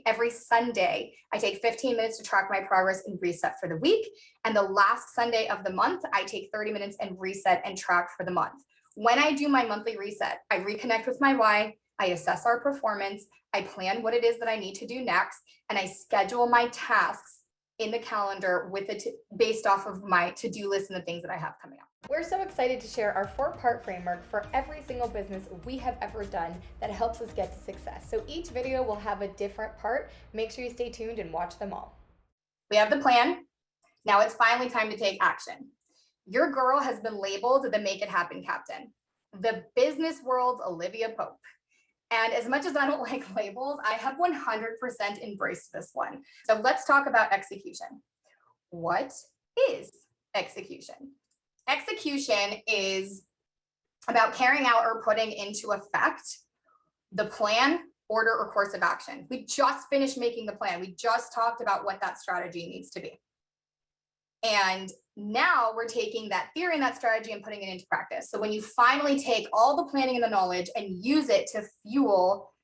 every Sunday, I take 15 minutes to track my progress and reset for the week. And the last Sunday of the month, I take 30 minutes and reset and track for the month. When I do my monthly reset, I reconnect with my why, I assess our performance, I plan what it is that I need to do next, and I schedule my tasks in the calendar with it based off of my to-do list and the things that I have coming up. We're so excited to share our 4-part framework for every single business we have ever done that helps us get to success. So each video will have a different part. Make sure you stay tuned and watch them all. We have the plan. Now it's finally time to take action. Your girl has been labeled the Make It Happen Captain, the business world's Olivia Pope. And as much as I don't like labels, I have 100% embraced this one. So let's talk about execution. What is execution? Execution is about carrying out or putting into effect the plan, order, or course of action. We just finished making the plan. We just talked about what that strategy needs to be. And now we're taking that theory and that strategy and putting it into practice. So when you finally take all the planning and the knowledge and use it to fuel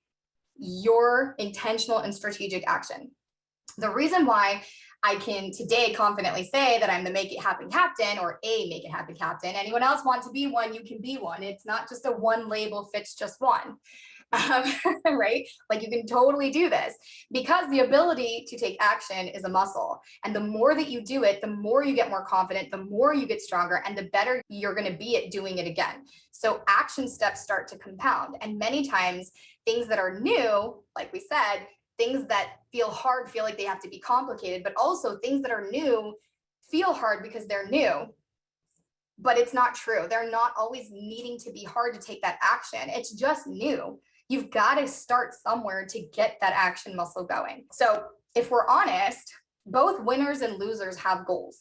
your intentional and strategic action. The reason why I can today confidently say that I'm the Make It Happen Captain or a Make It Happen Captain. Anyone else want to be one, you can be one. It's not just a one label fits just one. Right? Like you can totally do this because the ability to take action is a muscle. And the more that you do it, the more you get more confident, the more you get stronger, and the better you're going to be at doing it again. So action steps start to compound. And many times things that are new, like we said, things that feel hard feel like they have to be complicated, but also things that are new feel hard because they're new. But it's not true. They're not always needing to be hard to take that action. It's just new. You've got to start somewhere to get that action muscle going. So if we're honest, both winners and losers have goals.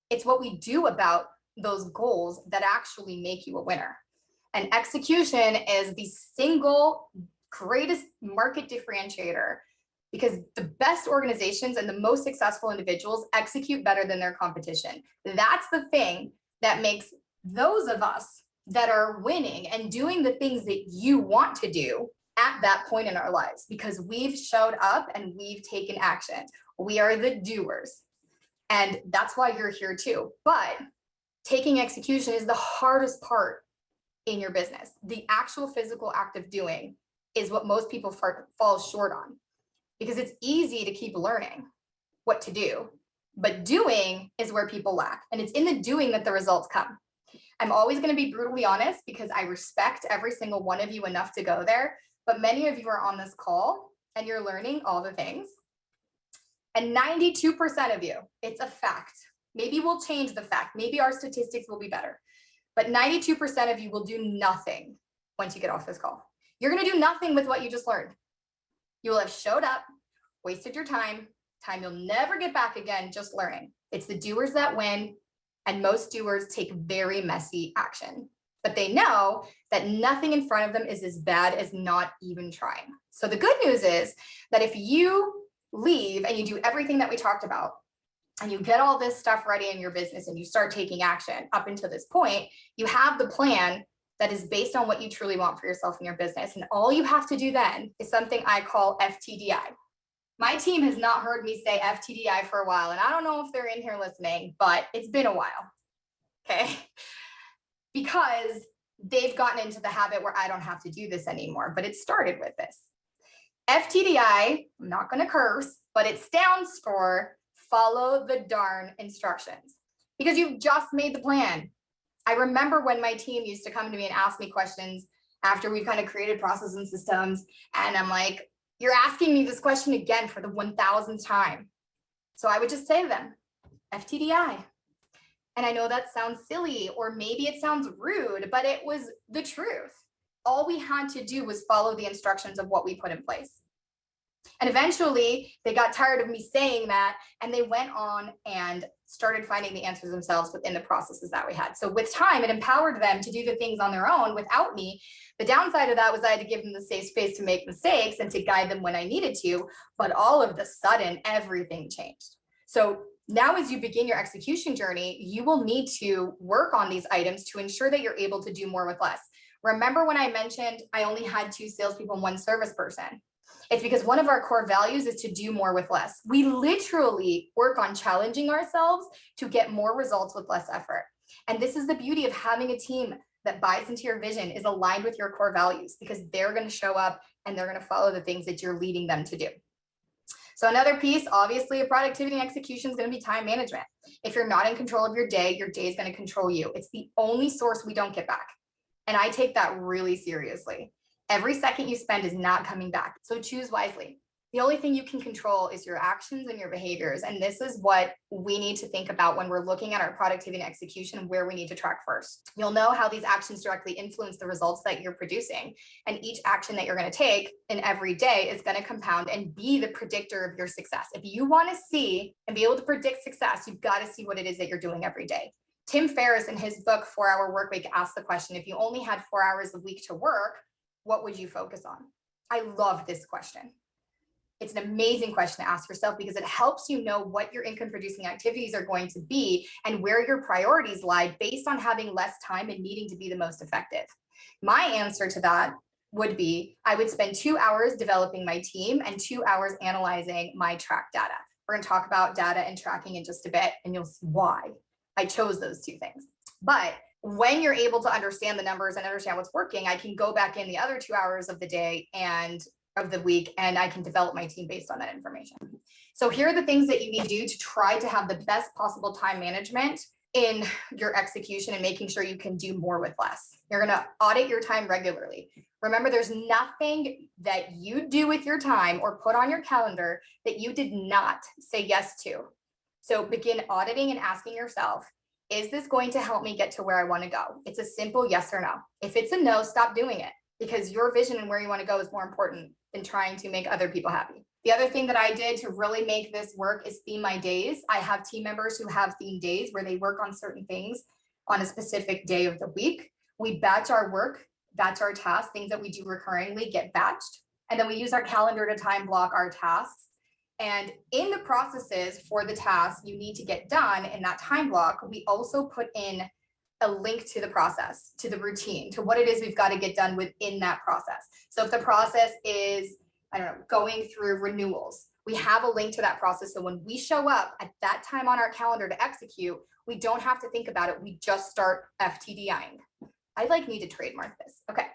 It's what we do about those goals that actually make you a winner. And execution is the single greatest market differentiator because the best organizations and the most successful individuals execute better than their competition. That's the thing that makes those of us that are winning and doing the things that you want to do at that point in our lives, because we've showed up and we've taken action. We are the doers. And that's why you're here too. But taking execution is the hardest part in your business. The actual physical act of doing is what most people fall short on, because it's easy to keep learning what to do, but doing is where people lack. And it's in the doing that the results come. I'm always going to be brutally honest because I respect every single one of you enough to go there. But many of you are on this call and you're learning all the things. And 92% of you, it's a fact. Maybe we'll change the fact. Maybe our statistics will be better. But 92% of you will do nothing once you get off this call. You're going to do nothing with what you just learned. You will have showed up, wasted your time you'll never get back again, just learning. It's the doers that win. And most doers take very messy action, but they know that nothing in front of them is as bad as not even trying. So the good news is that if you leave and you do everything that we talked about and you get all this stuff ready in your business and you start taking action up until this point, you have the plan that is based on what you truly want for yourself and your business. And all you have to do then is something I call FTDI. My team has not heard me say FTDI for a while, and I don't know if they're in here listening, but it's been a while, okay? Because they've gotten into the habit where I don't have to do this anymore, but it started with this. FTDI, I'm not gonna curse, but it stands for follow the darn instructions, because you've just made the plan. I remember when my team used to come to me and ask me questions after we've kind of created processes and systems, and I'm like, you're asking me this question again for the 1000th time. So I would just say to them, FTDI. And I know that sounds silly, or maybe it sounds rude, but it was the truth. All we had to do was follow the instructions of what we put in place. And eventually they got tired of me saying that, and they went on and started finding the answers themselves within the processes that we had. So with time, it empowered them to do the things on their own without me. The downside of that was I had to give them the safe space to make mistakes and to guide them when I needed to, but all of the sudden, everything changed. So now as you begin your execution journey, you will need to work on these items to ensure that you're able to do more with less. Remember when I mentioned I only had 2 salespeople and 1 service person? It's because one of our core values is to do more with less. We literally work on challenging ourselves to get more results with less effort. And this is the beauty of having a team that buys into your vision, is aligned with your core values, because they're going to show up and they're going to follow the things that you're leading them to do. So another piece, obviously, of productivity and execution is going to be time management. If you're not in control of your day is going to control you. It's the only source we don't get back. And I take that really seriously. Every second you spend is not coming back. So choose wisely. The only thing you can control is your actions and your behaviors. And this is what we need to think about when we're looking at our productivity and execution, where we need to track first. You'll know how these actions directly influence the results that you're producing. And each action that you're going to take in every day is going to compound and be the predictor of your success. If you want to see and be able to predict success, you've got to see what it is that you're doing every day. Tim Ferriss, in his book, 4-Hour Workweek, asked the question, if you only had 4 hours a week to work, what would you focus on? I love this question. It's an amazing question to ask yourself, because it helps you know what your income producing activities are going to be and where your priorities lie based on having less time and needing to be the most effective. My answer to that would be, I would spend 2 hours developing my team and 2 hours analyzing my track data. We're going to talk about data and tracking in just a bit, and you'll see why I chose those two things. But when you're able to understand the numbers and understand what's working, I can go back in the other 2 hours of the day and of the week, and I can develop my team based on that information. So here are the things that you need to do to try to have the best possible time management in your execution and making sure you can do more with less. You're going to audit your time regularly. Remember, there's nothing that you do with your time or put on your calendar that you did not say yes to. So begin auditing and asking yourself, is this going to help me get to where I want to go? It's a simple yes or no. If it's a no, stop doing it, because your vision and where you want to go is more important than trying to make other people happy. The other thing that I did to really make this work is theme my days. I have team members who have theme days where they work on certain things on a specific day of the week. We batch our work, batch our tasks, things that we do recurringly get batched. And then we use our calendar to time block our tasks. And in the processes for the tasks you need to get done in that time block, we also put in a link to the process, to the routine, to what it is we've got to get done within that process. So if the process is, I don't know, going through renewals, we have a link to that process. So when we show up at that time on our calendar to execute, we don't have to think about it. We just start FTDIing. I need to trademark this. Okay.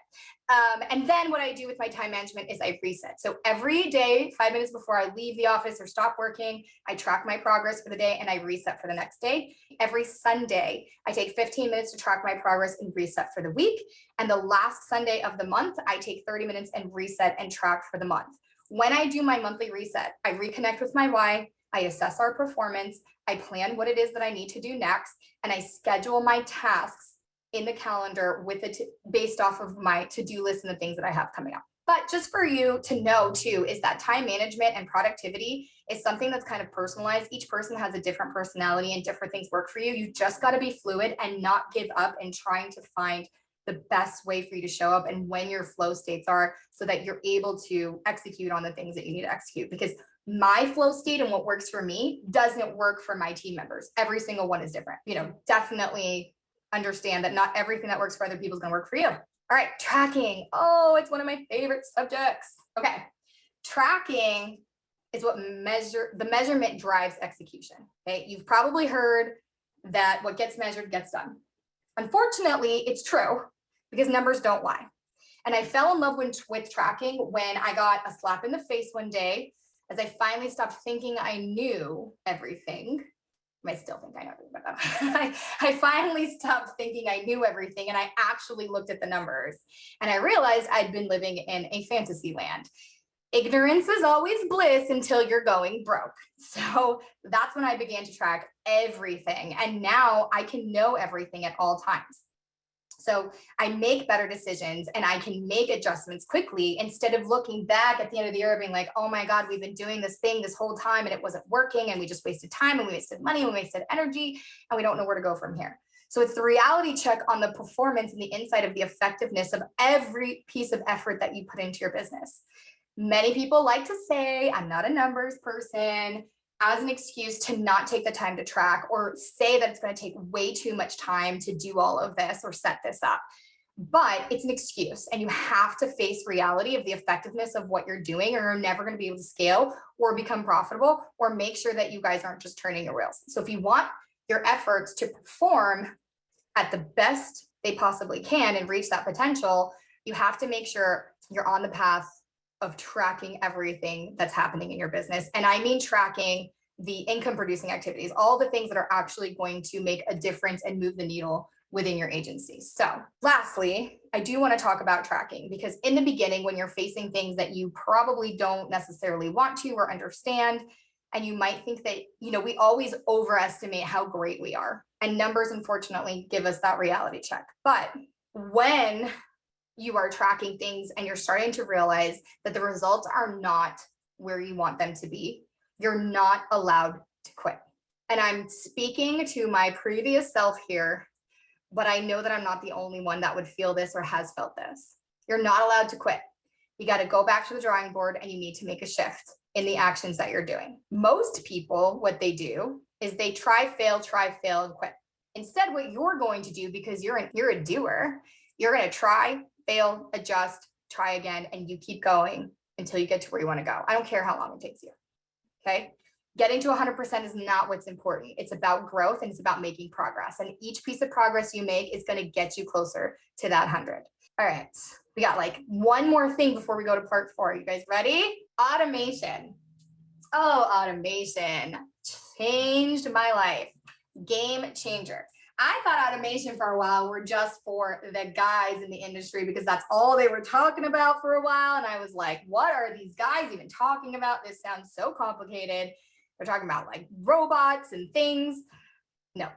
And then what I do with my time management is I reset. So every day, 5 minutes before I leave the office or stop working, I track my progress for the day and I reset for the next day. Every Sunday, I take 15 minutes to track my progress and reset for the week. And the last Sunday of the month, I take 30 minutes and reset and track for the month. When I do my monthly reset, I reconnect with my why, I assess our performance, I plan what it is that I need to do next, and I schedule my tasks in the calendar with it based off of my to-do list and the things that I have coming up. But just for you to know too, is that time management and productivity is something that's kind of personalized. Each person has a different personality and different things work for you. You just got to be fluid and not give up in trying to find the best way for you to show up and when your flow states are, so that you're able to execute on the things that you need to execute. Because my flow state and what works for me doesn't work for my team members. Every single one is different. Definitely understand that not everything that works for other people is going to work for you. All right, tracking. Oh, it's one of my favorite subjects. Okay, tracking is what the measurement drives execution. Okay, you've probably heard that what gets measured gets done. Unfortunately, it's true, because numbers don't lie. And I fell in love with tracking when I got a slap in the face one day, as I finally stopped thinking I knew everything. I still think I know everything about that. I finally stopped thinking I knew everything, and I actually looked at the numbers, and I realized I'd been living in a fantasy land. Ignorance is always bliss until you're going broke. So that's when I began to track everything. And now I can know everything at all times. So I make better decisions and I can make adjustments quickly, instead of looking back at the end of the year being like, oh my God, we've been doing this thing this whole time and it wasn't working, and we just wasted time and we wasted money and we wasted energy and we don't know where to go from here. So it's the reality check on the performance and the insight of the effectiveness of every piece of effort that you put into your business. Many people like to say, I'm not a numbers person, as an excuse to not take the time to track, or say that it's going to take way too much time to do all of this or set this up. but it's an excuse, and you have to face reality of the effectiveness of what you're doing, or you're never going to be able to scale or become profitable or make sure that you guys aren't just turning your wheels. So if you want your efforts to perform at the best they possibly can and reach that potential, you have to make sure you're on the path of tracking everything that's happening in your business. And I mean tracking the income producing activities, all the things that are actually going to make a difference and move the needle within your agency. So lastly, I do want to talk about tracking, because in the beginning, when you're facing things that you probably don't necessarily want to or understand, and you might think that, we always overestimate how great we are. And numbers, unfortunately, give us that reality check. But when you are tracking things and you're starting to realize that the results are not where you want them to be, you're not allowed to quit. And I'm speaking to my previous self here, but I know that I'm not the only one that would feel this or has felt this. You're not allowed to quit. You got to go back to the drawing board, and you need to make a shift in the actions that you're doing. Most people, what they do is they try, fail, and quit. Instead, what you're going to do, because you're a doer, you're going to try, fail, adjust, try again, and you keep going until you get to where you want to go. I don't care how long it takes you. Okay. Getting to 100% is not what's important. It's about growth, and it's about making progress. And each piece of progress you make is going to get you closer to that 100. All right. We got like one more thing before we go to part 4. You guys ready? Automation. Oh, automation changed my life. Game changer. I thought automation for a while were just for the guys in the industry, because that's all they were talking about for a while. And I was like, what are these guys even talking about? This sounds so complicated. They're talking about like robots and things. No,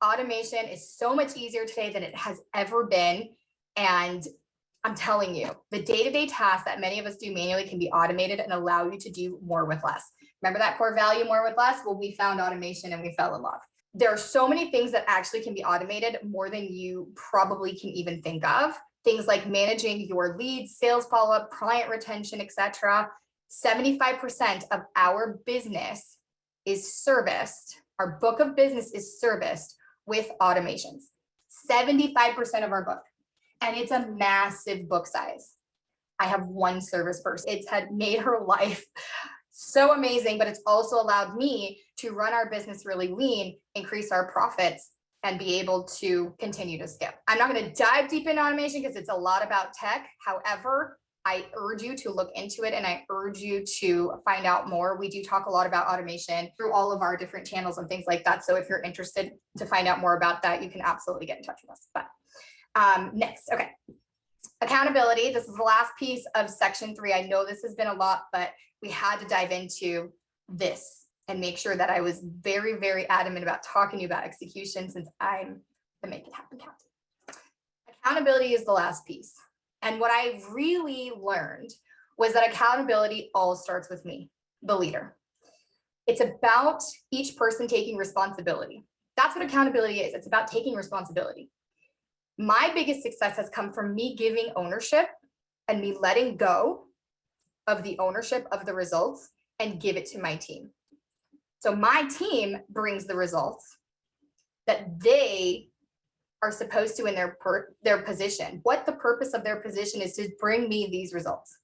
automation is so much easier today than it has ever been. And I'm telling you, the day-to-day tasks that many of us do manually can be automated and allow you to do more with less. Remember that core value, more with less? Well, we found automation and we fell in love. There are so many things that actually can be automated, more than you probably can even think of. Things like managing your leads, sales follow-up, client retention, etc. 75% of our business is serviced. Our book of business is serviced with automations. 75% of our book. And it's a massive book size. I have one service person. It's had made her life so amazing, but it's also allowed me to run our business really lean, increase our profits, and be able to continue to scale. I'm not going to dive deep into automation because it's a lot about tech. However, I urge you to look into it, and I urge you to find out more. We do talk a lot about automation through all of our different channels and things like that. So if you're interested to find out more about that, you can absolutely get in touch with us. But next, okay. Accountability. This is the last piece of section 3. I know this has been a lot, but we had to dive into this and make sure that I was very, very adamant about talking to you about execution, since I'm the make it happen captain. Accountability is the last piece. And what I really learned was that accountability all starts with me, the leader. It's about each person taking responsibility. That's what accountability is. It's about taking responsibility. My biggest success has come from me giving ownership and me letting go of the ownership of the results and give it to my team. So my team brings the results that they are supposed to in their position. What the purpose of their position is to bring me these results.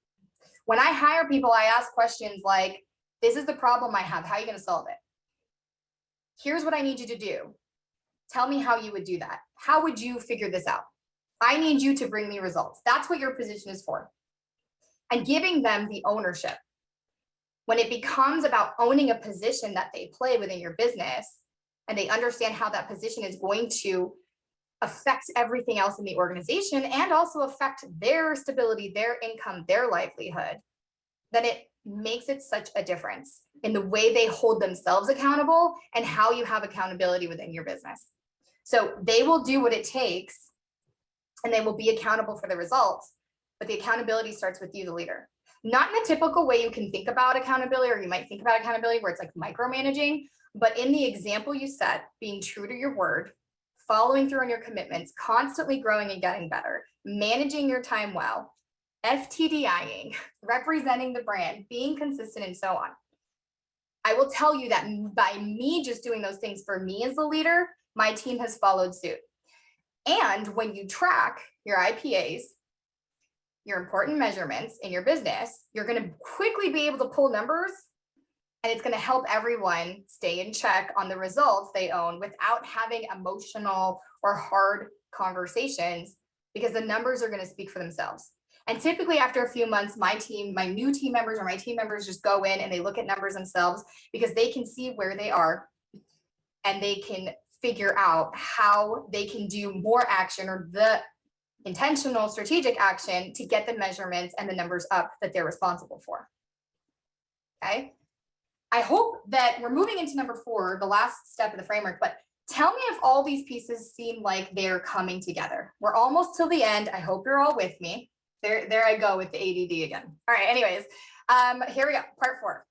When I hire people, I ask questions like, this is the problem I have. How are you going to solve it? Here's what I need you to do. Tell me how you would do that. How would you figure this out? I need you to bring me results. That's what your position is for. And giving them the ownership. When it becomes about owning a position that they play within your business, and they understand how that position is going to affect everything else in the organization and also affect their stability, their income, their livelihood, then it makes it such a difference in the way they hold themselves accountable and how you have accountability within your business. So they will do what it takes and they will be accountable for the results, but the accountability starts with you, the leader. Not in the typical way you can think about accountability, or you might think about accountability where it's like micromanaging, but in the example you set, being true to your word, following through on your commitments, constantly growing and getting better, managing your time well, FTDIing, representing the brand, being consistent, and so on. I will tell you that by me just doing those things for me as the leader, my team has followed suit. And when you track your IPAs, your important measurements in your business, you're going to quickly be able to pull numbers, and it's going to help everyone stay in check on the results they own without having emotional or hard conversations, because the numbers are going to speak for themselves. And typically after a few months, my new team members or my team members just go in and they look at numbers themselves, because they can see where they are and they can figure out how they can do more action or the intentional strategic action to get the measurements and the numbers up that they're responsible for. Okay. I hope that we're moving into number 4, the last step of the framework, but tell me if all these pieces seem like they're coming together. We're almost till the end. I hope you're all with me. There I go with the ADD again. All right, anyways, here we go, part 4.